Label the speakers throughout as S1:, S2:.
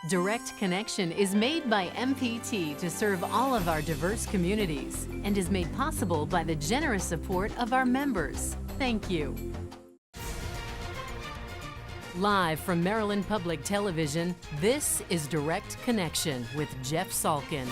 S1: Direct Connection is made by MPT to serve all of our diverse communities and is made possible by the generous support of our members. Thank you. Live from Maryland Public Television, this is Direct Connection with Jeff Salkin.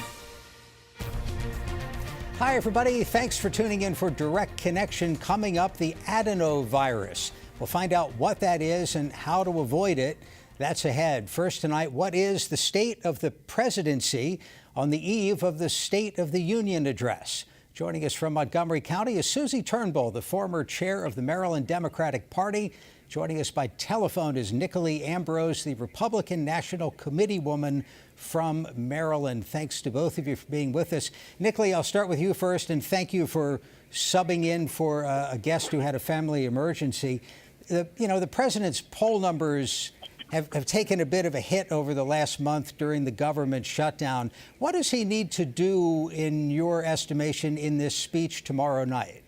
S2: Hi, everybody. Thanks for tuning in for Direct Connection. Coming up, the adenovirus. We'll find out what that is and how to avoid it. That's ahead. First tonight, what is the state of the presidency on the eve of the State of the Union address? Joining us from Montgomery County is Susie Turnbull, the former chair of the Maryland Democratic Party. Joining us by telephone is Kanagie-McAleese, the Republican National Committee woman from Maryland. Thanks to both of you for being with us. Kanagie, I'll start with you first, and thank you for subbing in for a guest who had a family emergency. The president's poll numbers have taken a bit of a hit over the last month during the government shutdown. What does he need to do, in your estimation, in this speech tomorrow night?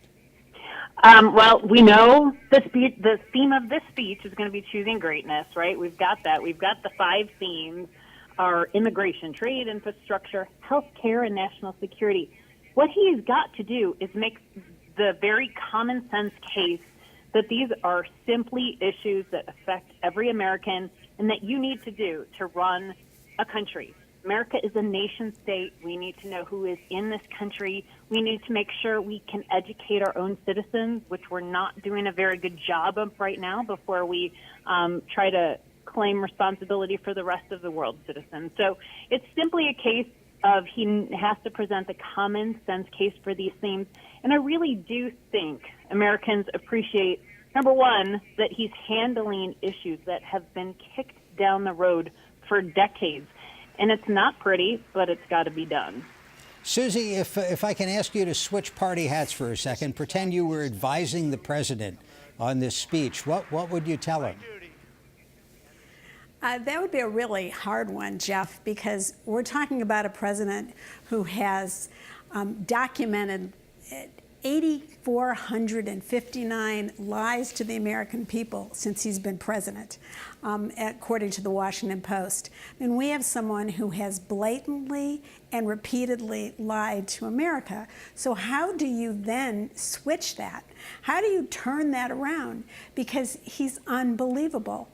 S3: Well, we know the theme of this speech is going to be choosing greatness, right? We've got that. We've got the 5 themes are immigration, trade, infrastructure, health care, and national security. What he's got to do is make the very common sense case that these are simply issues that affect every American and that you need to do to run a country. America is a nation state. We need to know who is in this country. We need to make sure we can educate our own citizens, which we're not doing a very good job of right now, before we try to claim responsibility for the rest of the world's citizens. So it's simply a case of he has to present the common sense case for these themes. And I really do think Americans appreciate, number one, that he's handling issues that have been kicked down the road for decades. And it's not pretty, but it's got to be done.
S2: Susie, if I can ask you to switch party hats for a second, pretend you were advising the president on this speech, what would you tell him?
S4: That would be a really hard one, Jeff, because we're talking about a president who has documented 8,459 lies to the American people since he's been president, according to the Washington Post. And we have someone who has blatantly and repeatedly lied to America. So how do you then switch that? How do you turn that around? Because he's unbelievable.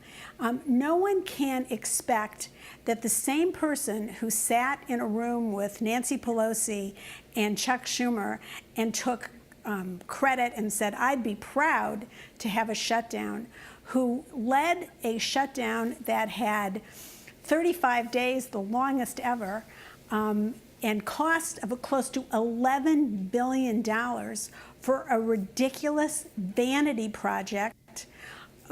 S4: No one can expect that the same person who sat in a room with Nancy Pelosi and Chuck Schumer and took credit and said, I'd be proud to have a shutdown, who led a shutdown that had 35 days, the longest ever, and cost of close to $11 billion for a ridiculous vanity project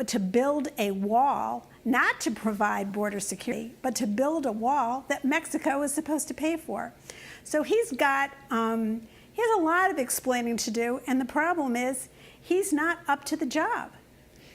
S4: to build a wall, not to provide border security, but to build a wall that Mexico is supposed to pay for. So he has a lot of explaining to do, and the problem is he's not up to the job.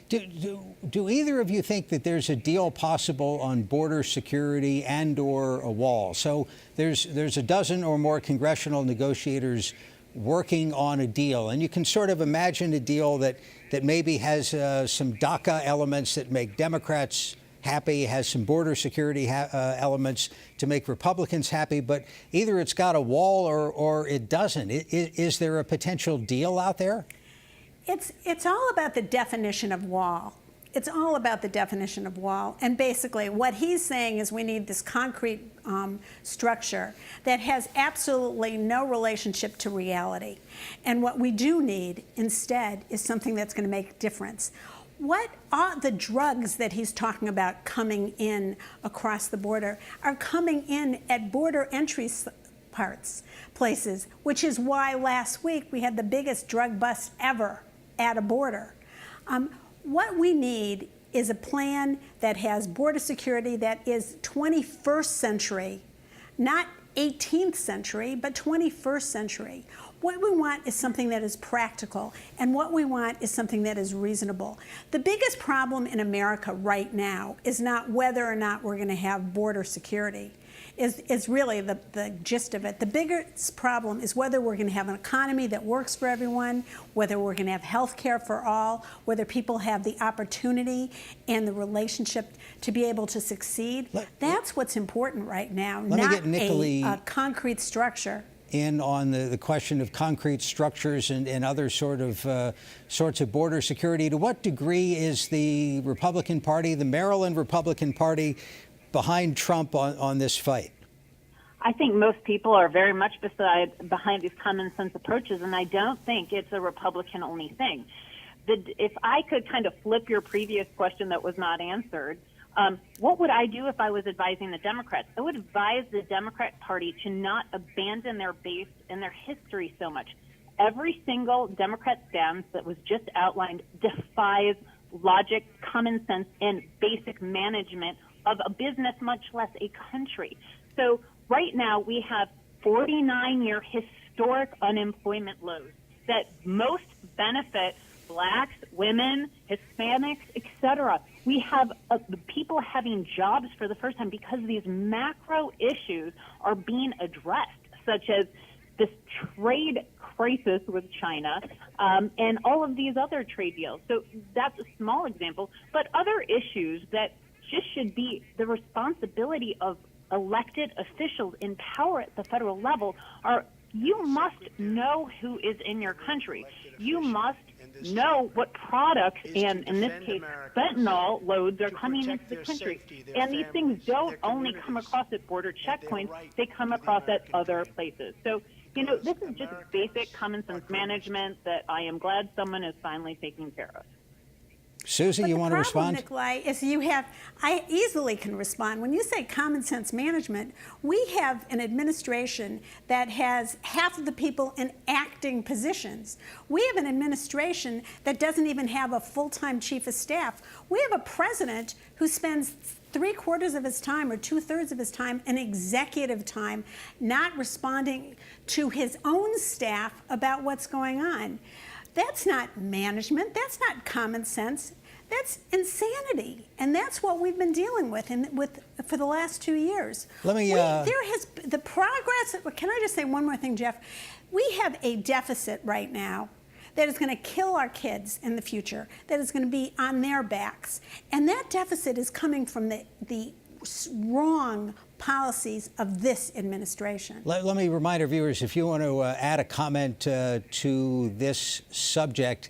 S2: Do either of you think that there's a deal possible on border security and/or a wall? So there's a dozen or more congressional negotiators working on a deal, and you can sort of imagine a deal that maybe has some DACA elements that make Democrats happy, has some border security elements to make Republicans happy, but either it's got a wall or it doesn't. Is there a potential deal out there?
S4: It's all about the definition of wall. It's all about the definition of wall. And basically what he's saying is we need this concrete structure that has absolutely no relationship to reality. And what we do need instead is something that's going to make a difference. What are the drugs that he's talking about coming in across the border are coming in at border entry places, which is why last week we had the biggest drug bust ever at a border. What we need is a plan that has border security that is 21st century, not 18th century, but 21st century. What we want is something that is practical, and what we want is something that is reasonable. The biggest problem in America right now is not whether or not we're going to have border security. Is really the gist of it. The biggest problem is whether we're going to have an economy that works for everyone, whether we're going to have health care for all, whether people have the opportunity and the relationship to be able to succeed. That's what's important right now, not a concrete structure.
S2: In on the question of concrete structures and other sorts of border security. To what degree is the Republican Party, the Maryland Republican Party, behind Trump on this fight?
S3: I think most people are very much behind these common sense approaches, and I don't think it's a Republican-only thing. If I could kind of flip your previous question that was not answered, what would I do if I was advising the Democrats? I would advise the Democrat Party to not abandon their base and their history so much. Every single Democrat stance that was just outlined defies logic, common sense, and basic management of a business, much less a country. So right now we have 49-year historic unemployment lows that most benefit blacks, women, Hispanics, etc. We have people having jobs for the first time because these macro issues are being addressed, such as this trade crisis with China and all of these other trade deals. So that's a small example, but other issues that just should be the responsibility of elected officials in power at the federal level are you must know who is in your country. You must know what products, and in this case, fentanyl loads are coming into the country. And these things don't only come across at border checkpoints, they come across at other places. So, this is just basic common sense management that I am glad someone is finally taking care of.
S2: Susie, you want to respond?
S4: The problem, Nikolai, is I easily can respond. When you say common sense management, we have an administration that has half of the people in acting positions. We have an administration that doesn't even have a full-time chief of staff. We have a president who spends 3/4 of his time or 2/3 of his time in executive time, not responding to his own staff about what's going on. That's not management. That's not common sense. That's insanity, and that's what we've been dealing with for the last 2 years.
S2: Let me.
S4: There has the progress. Can I just say one more thing, Jeff? We have a deficit right now that is going to kill our kids in the future. That is going to be on their backs, and that deficit is coming from the wrong policies of this administration.
S2: Let me remind our viewers, if you want to add a comment to this subject,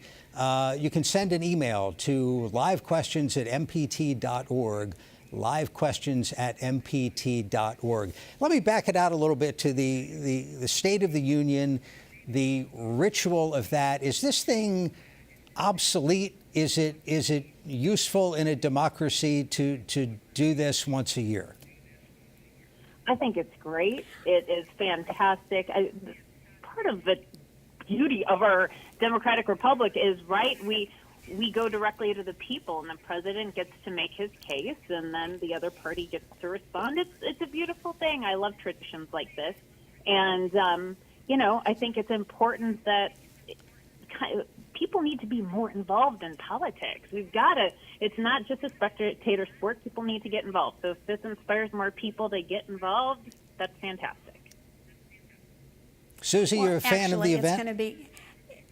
S2: you can send an email to livequestions@mpt.org, livequestions@mpt.org. Let me back it out a little bit to the State of the Union, the ritual of that. Is this thing obsolete? Is it useful in a democracy to do this once a year?
S3: I think it's great. It is fantastic. Part of the beauty of our democratic republic is, right, we go directly to the people, and the president gets to make his case, and then the other party gets to respond. It's a beautiful thing. I love traditions like this. And, I think it's important that people need to be more involved in politics. It's not just a spectator sport. People need to get involved. So if this inspires more people to get involved, that's fantastic.
S2: Susie, you're a fan of the event?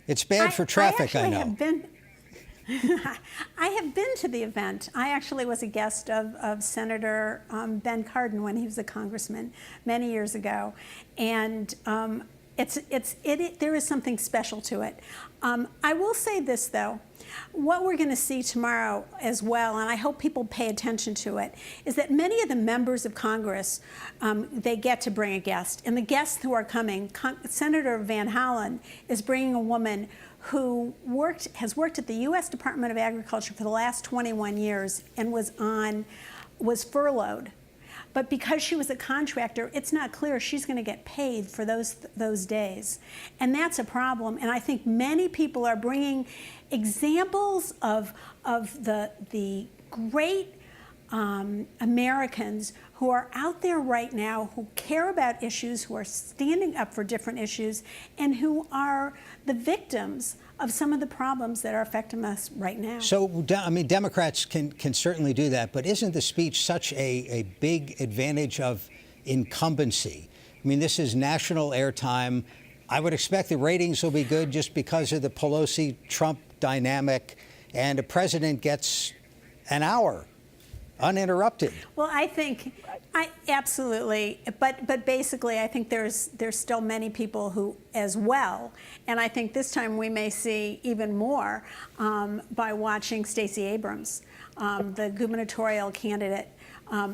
S2: It's bad for traffic, I know.
S4: I have been to the event. I actually was a guest of Senator Ben Cardin when he was a congressman many years ago. And there is something special to it. I will say this, though. What we're going to see tomorrow as well, and I hope people pay attention to it, is that many of the members of Congress, they get to bring a guest. And the guests who are coming, Senator Van Hollen is bringing a woman who has worked at the U.S. Department of Agriculture for the last 21 years and was furloughed. But because she was a contractor, it's not clear she's going to get paid for those days. And that's a problem. And I think many people are bringing examples of the great Americans who are out there right now, who care about issues, who are standing up for different issues, and who are the victims of some of the problems that are affecting us right now.
S2: So, I mean, Democrats can certainly do that, but isn't the speech such a big advantage of incumbency? I mean, this is national airtime. I would expect the ratings will be good just because of the Pelosi-Trump dynamic, and the president gets an hour uninterrupted.
S4: Well, I absolutely, but basically, I think there's still many people who as well, and I think this time we may see even more by watching Stacey Abrams, the gubernatorial candidate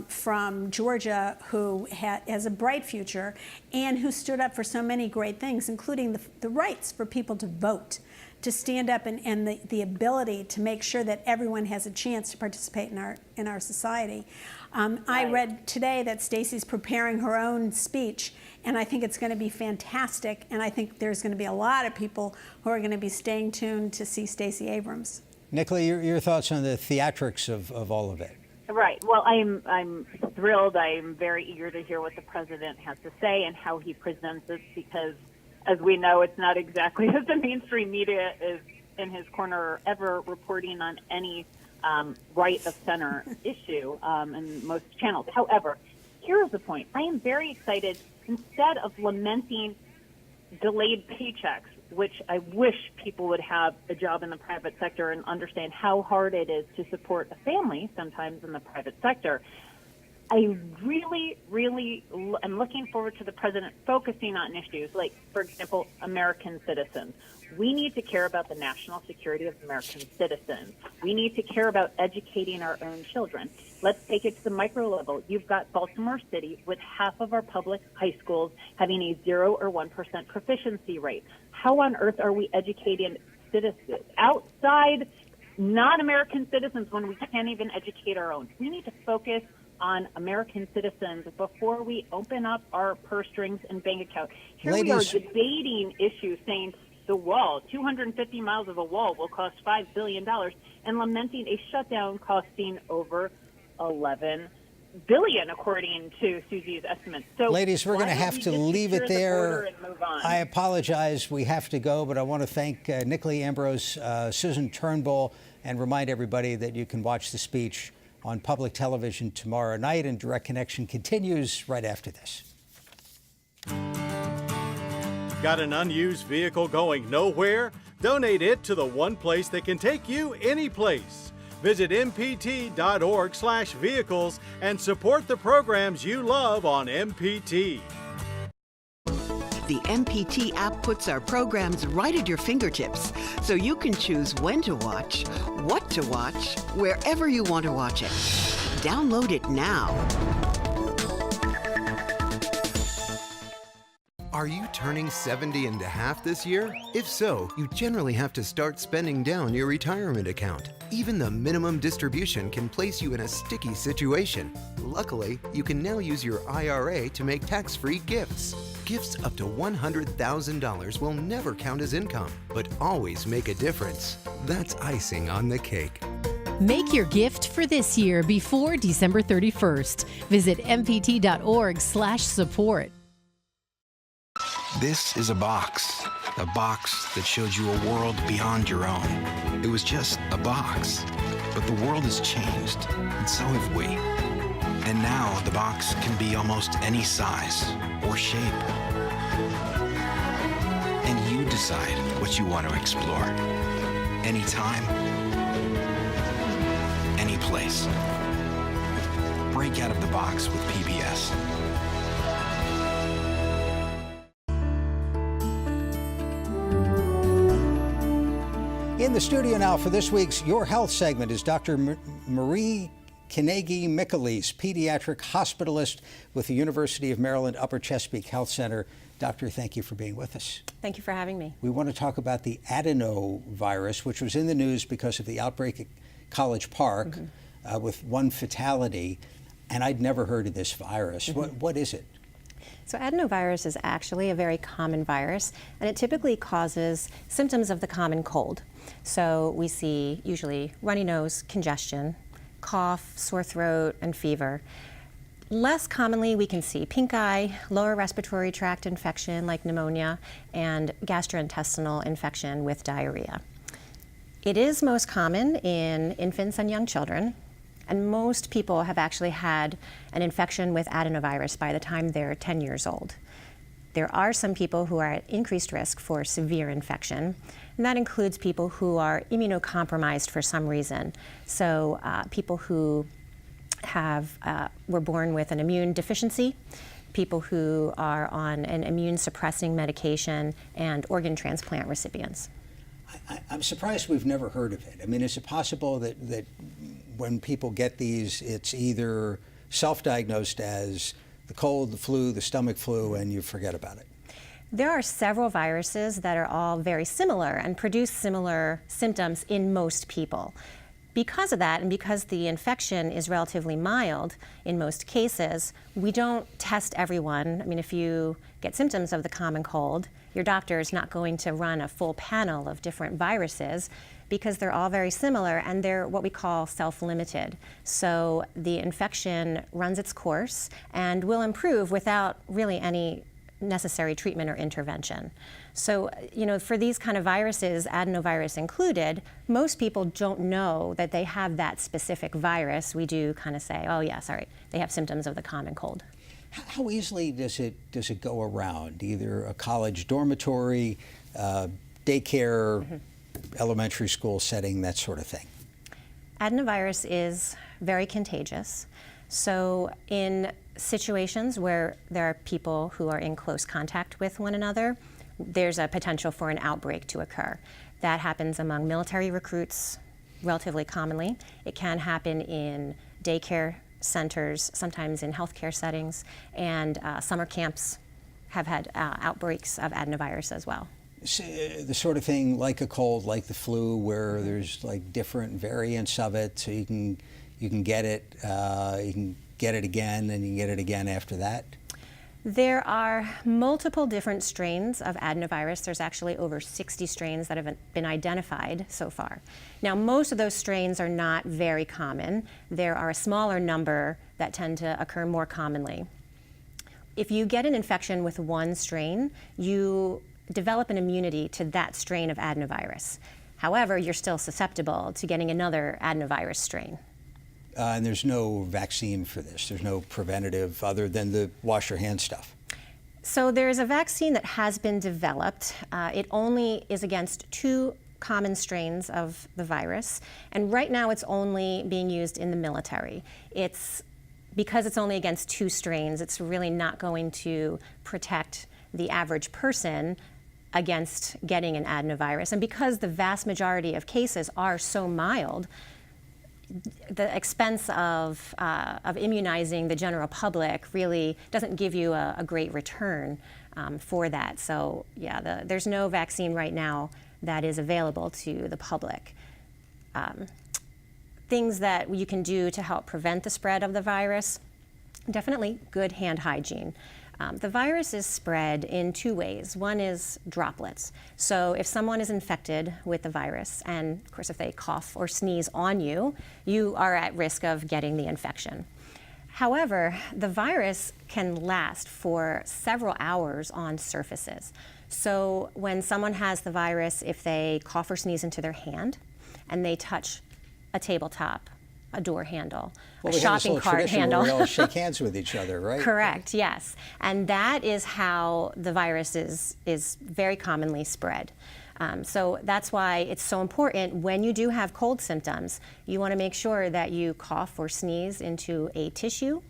S4: from Georgia, who has a bright future and who stood up for so many great things, including the rights for people to vote, to stand up and the ability to make sure that everyone has a chance to participate in our society. I read today that Stacey's preparing her own speech, and I think it's going to be fantastic, and I think there's going to be a lot of people who are going to be staying tuned to see Stacey Abrams.
S2: Nicola, your thoughts on the theatrics of all of it?
S3: Right. Well, I'm thrilled. I'm very eager to hear what the president has to say and how he presents it, because as we know, it's not exactly as the mainstream media is in his corner ever reporting on any right of center issue in most channels. However, here's the point. I am very excited. Instead of lamenting delayed paychecks, which I wish people would have a job in the private sector and understand how hard it is to support a family sometimes in the private sector, I really, really am looking forward to the president focusing on issues like, for example, American citizens. We need to care about the national security of American citizens. We need to care about educating our own children. Let's take it to the micro level. You've got Baltimore City with half of our public high schools having a 0 or 1% proficiency rate. How on earth are we educating citizens outside non-American citizens when we can't even educate our own? We need to focus on American citizens before we open up our purse strings and bank account. Here we are debating issues saying the wall, 250 miles of a wall will cost $5 billion, and lamenting a shutdown costing over $11 billion, according to Susie's estimates. So,
S2: ladies, we're going to have to leave it there. I
S3: apologize.
S2: apologize. We have to go, but I want to thank Nicola Ambrose, Susan Turnbull, and remind everybody that you can watch the speech on public television tomorrow night, and Direct Connection continues right after this.
S5: Got an unused vehicle going nowhere? Donate it to the one place that can take you any place. Visit mpt.org/vehicles and support the programs you love on MPT.
S6: The MPT app puts our programs right at your fingertips, so you can choose when to watch, what to watch, wherever you want to watch it. Download it now.
S7: Are you turning 70 and a half this year? If so, you generally have to start spending down your retirement account. Even the minimum distribution can place you in a sticky situation. Luckily, you can now use your IRA to make tax-free gifts. Gifts up to $100,000 will never count as income, but always make a difference. That's icing on the cake.
S1: Make your gift for this year before December 31st. Visit mpt.org/support.
S8: This is a box that showed you a world beyond your own. It was just a box, but the world has changed, and so have we. And now the box can be almost any size or shape. And you decide what you want to explore. Anytime, any place. Break out of the box with PBS.
S2: In the studio now for this week's Your Health segment is Dr. Marie Kanagie-McAleese, pediatric hospitalist with the University of Maryland Upper Chesapeake Health Center. Doctor, thank you for being with us.
S9: Thank you for having me.
S2: We want to talk about the adenovirus, which was in the news because of the outbreak at College Park with one fatality. And I'd never heard of this virus. What is it?
S9: So adenovirus is actually a very common virus, and it typically causes symptoms of the common cold. So we see usually runny nose, congestion, cough, sore throat, and fever. Less commonly, we can see pink eye, lower respiratory tract infection like pneumonia, and gastrointestinal infection with diarrhea. It is most common in infants and young children, and most people have actually had an infection with adenovirus by the time they're 10 years old. There are some people who are at increased risk for severe infection, and that includes people who are immunocompromised for some reason. So people who were born with an immune deficiency, people who are on an immune suppressing medication, and organ transplant recipients.
S2: I'm surprised we've never heard of it. I mean, is it possible that when people get these, it's either self-diagnosed as the cold, the flu, the stomach flu, and you forget about it?
S9: There are several viruses that are all very similar and produce similar symptoms in most people. Because of that, and because the infection is relatively mild in most cases, we don't test everyone. I mean, if you get symptoms of the common cold, your doctor is not going to run a full panel of different viruses because they're all very similar and they're what we call self-limited. So the infection runs its course and will improve without really any necessary treatment or intervention. So, for these kind of viruses, adenovirus included, most people don't know that they have that specific virus. We do kind of say, oh yeah, sorry, they have symptoms of the common cold.
S2: How easily does it go around? Either a college dormitory, daycare, elementary school setting, that sort of thing?
S9: Adenovirus is very contagious. So in situations where there are people who are in close contact with one another, there's a potential for an outbreak to occur. That happens among military recruits relatively commonly. It can happen in daycare centers, sometimes in healthcare settings, and summer camps have had outbreaks of adenovirus as well.
S2: So, the sort of thing like a cold, like the flu, where there's like different variants of it, so you can get it, you can get it again, and you can get it again after that?
S9: There are multiple different strains of adenovirus. There's actually over 60 strains that have been identified so far. Now, most of those strains are not very common. There are a smaller number that tend to occur more commonly. If you get an infection with one strain, you develop an immunity to that strain of adenovirus. However, you're still susceptible to getting another adenovirus strain.
S2: And there's no vaccine for this. There's no preventative other than the wash your hands stuff.
S9: So there is a vaccine that has been developed. It only is against 2 common strains of the virus, and right now it's only being used in the military. Because it's only against 2 strains, it's really not going to protect the average person against getting an adenovirus. And because the vast majority of cases are so mild, the expense of immunizing the general public really doesn't give you a great return for that. So yeah, there's no vaccine right now that is available to the public. Things that you can do to help prevent the spread of the virus, definitely good hand hygiene. The virus is spread in 2 ways. One is droplets. So if someone is infected with the virus, and of course if they cough or sneeze on you, you are at risk of getting the infection. However, the virus can last for several hours on surfaces. So when someone has the virus, if they cough or sneeze into their hand and they touch a tabletop, a door handle, a shopping cart handle.
S2: We all shake hands with each other, right?
S9: Correct, yes. And that is how the virus is very commonly spread. So that's why it's so important when you do have cold symptoms, you want to make sure that you cough or sneeze into a tissue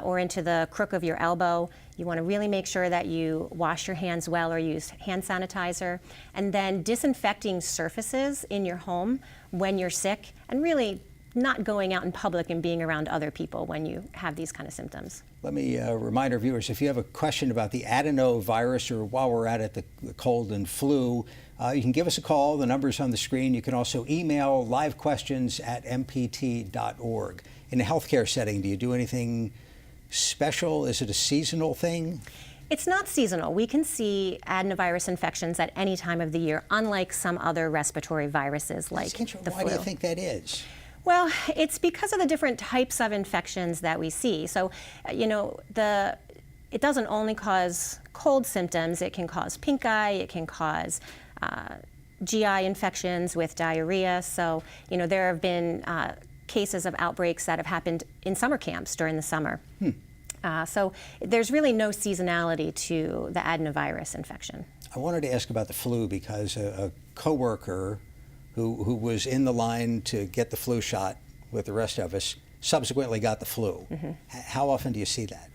S9: or into the crook of your elbow. You want to really make sure that you wash your hands well or use hand sanitizer, and then disinfecting surfaces in your home when you're sick, and really not going out in public and being around other people when you have these kind of symptoms.
S2: Let me remind our viewers, if you have a question about the adenovirus, or while we're at it, the cold and flu, you can give us a call. The number's on the screen. You can also email livequestions@mpt.org. In a healthcare setting, do you do anything special? Is it a seasonal thing?
S9: It's not seasonal. We can see adenovirus infections at any time of the year, unlike some other respiratory viruses like the flu.
S2: Why do you think that is?
S9: Well, it's because of the different types of infections that we see. So, it doesn't only cause cold symptoms. It can cause pink eye. It can cause GI infections with diarrhea. So, there have been cases of outbreaks that have happened in summer camps during the summer. So there's really no seasonality to the adenovirus infection.
S2: I wanted to ask about the flu because a coworker who was in the line to get the flu shot with the rest of us subsequently got the flu. How often do you see that?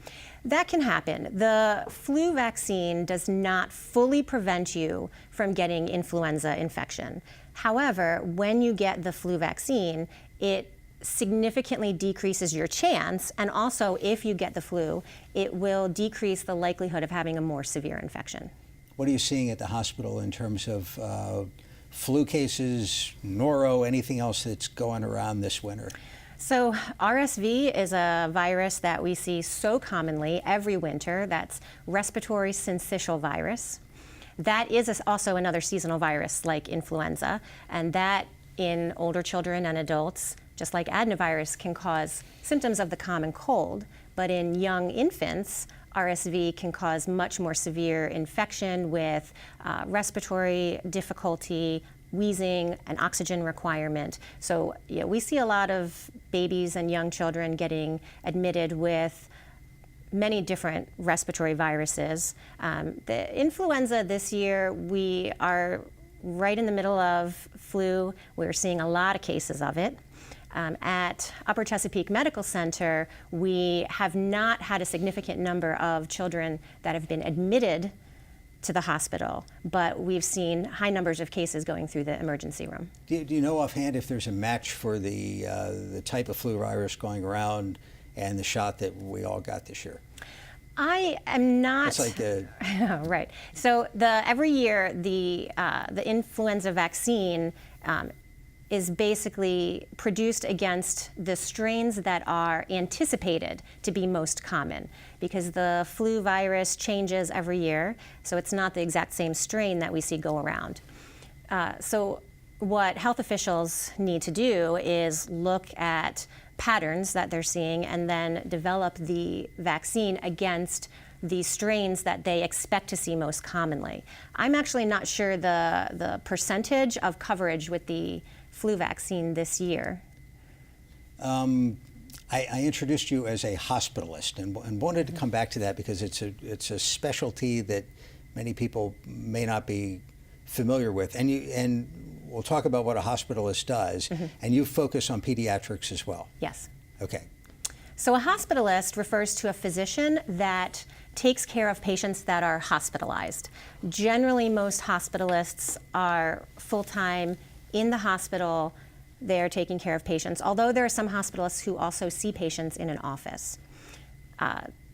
S9: That can happen. The flu vaccine does not fully prevent you from getting influenza infection. However, when you get the flu vaccine, it significantly decreases your chance, and also if you get the flu, it will decrease the likelihood of having a more severe infection.
S2: What are you seeing at the hospital in terms of flu cases, noro, anything else that's going around this winter?
S9: So RSV is a virus that we see so commonly every winter. That's respiratory syncytial virus. That is also another seasonal virus like influenza, and that in older children and adults, just like adenovirus, can cause symptoms of the common cold. But in young infants, RSV can cause much more severe infection with respiratory difficulty, wheezing, and oxygen requirement. So we see a lot of babies and young children getting admitted with many different respiratory viruses. The influenza this year, we are right in the middle of flu. We're seeing a lot of cases of it. At Upper Chesapeake Medical Center, we have not had a significant number of children that have been admitted to the hospital, but we've seen high numbers of cases going through the emergency room.
S2: Do you know offhand if there's a match for the type of flu virus going around and the shot that we all got this year?
S9: I am not.
S2: It's like a
S9: right. So every year the influenza vaccine is basically produced against the strains that are anticipated to be most common, because the flu virus changes every year, so it's not the exact same strain that we see go around. So what health officials need to do is look at patterns that they're seeing and then develop the vaccine against the strains that they expect to see most commonly. I'm actually not sure the percentage of coverage with the flu vaccine this year.
S2: I introduced you as a hospitalist and wanted to come back to that because it's a specialty that many people may not be familiar with. And we'll talk about what a hospitalist does. And you focus on pediatrics as well.
S9: Yes.
S2: Okay.
S9: So a hospitalist refers to a physician that takes care of patients that are hospitalized. Generally, most hospitalists are full-time in the hospital. They're taking care of patients, although there are some hospitalists who also see patients in an office.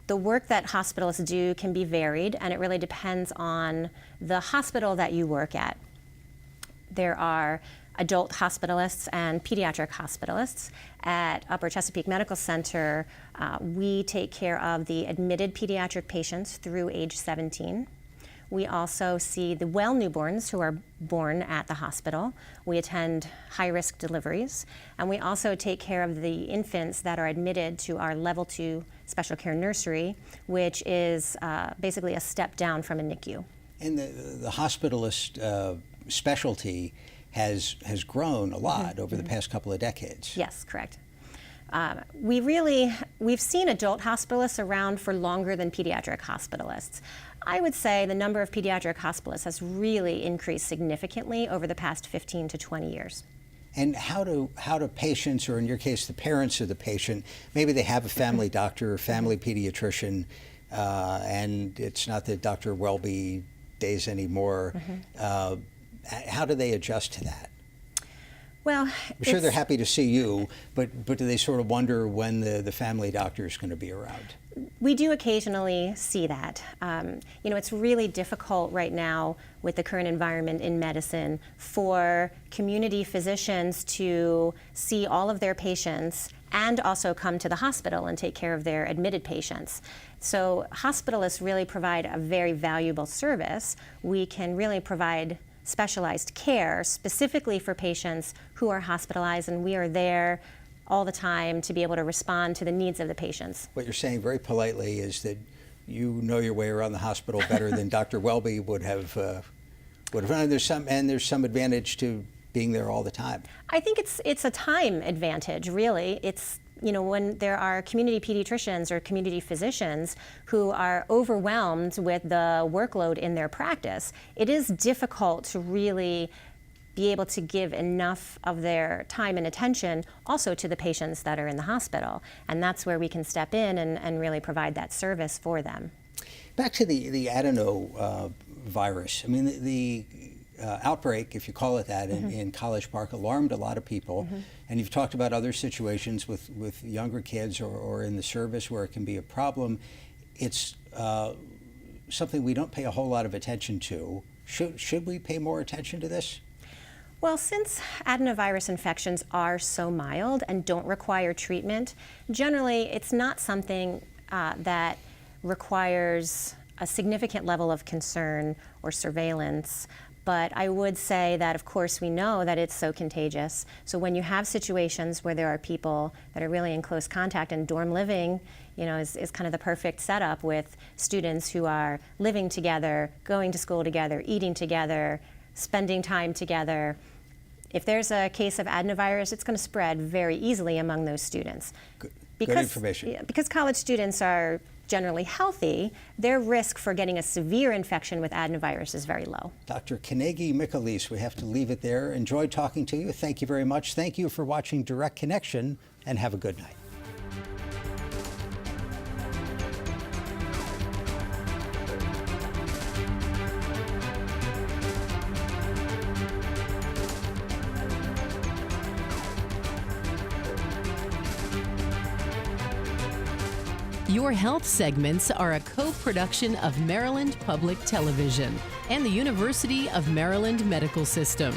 S9: The work that hospitalists do can be varied, and it really depends on the hospital that you work at. There are adult hospitalists and pediatric hospitalists. At Upper Chesapeake Medical Center, we take care of the admitted pediatric patients through age 17. We also see the well newborns who are born at the hospital. We attend high-risk deliveries, and we also take care of the infants that are admitted to our Level 2 special care nursery, which is basically a step down from a NICU.
S2: And the hospitalist specialty has grown a lot over the past couple of decades.
S9: Yes, correct. We've seen adult hospitalists around for longer than pediatric hospitalists. I would say the number of pediatric hospitalists has really increased significantly over the past 15 to 20 years.
S2: And how do patients, or in your case, the parents of the patient, maybe they have a family doctor or family pediatrician, and it's not the Dr. Welby days anymore. How do they adjust to that?
S9: Well,
S2: I'm sure they're happy to see you, but do they sort of wonder when the family doctor is going to be around?
S9: We do occasionally see that. It's really difficult right now with the current environment in medicine for community physicians to see all of their patients and also come to the hospital and take care of their admitted patients. So hospitalists really provide a very valuable service. We can really provide specialized care specifically for patients who are hospitalized, and we are there all the time to be able to respond to the needs of the patients.
S2: What you're saying very politely is that you know your way around the hospital better than Dr. Welby would have. And there's some advantage to being there all the time.
S9: I think it's a time advantage, really. It's, you know, when there are community pediatricians or community physicians who are overwhelmed with the workload in their practice, it is difficult to really be able to give enough of their time and attention also to the patients that are in the hospital. And that's where we can step in and really provide that service for them.
S2: Back to the adenovirus. I mean, the outbreak, if you call it that, in College Park alarmed a lot of people. And you've talked about other situations with younger kids or in the service where it can be a problem. It's something we don't pay a whole lot of attention to. Should we pay more attention to this?
S9: Well, since adenovirus infections are so mild and don't require treatment, generally it's not something that requires a significant level of concern or surveillance. But I would say that, of course, we know that it's so contagious. So when you have situations where there are people that are really in close contact, and dorm living, you know, is kind of the perfect setup with students who are living together, going to school together, eating together, spending time together. If there's a case of adenovirus, it's going to spread very easily among those students.
S2: Good information.
S9: Because college students are generally healthy, their risk for getting a severe infection with adenovirus is very low.
S2: Dr. Kanagie-McAleese, we have to leave it there. Enjoyed talking to you. Thank you very much. Thank you for watching Direct Connection, and have a good night.
S1: Your health segments are a co-production of Maryland Public Television and the University of Maryland Medical System.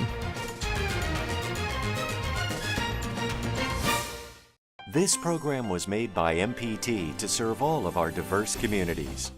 S10: This program was made by MPT to serve all of our diverse communities.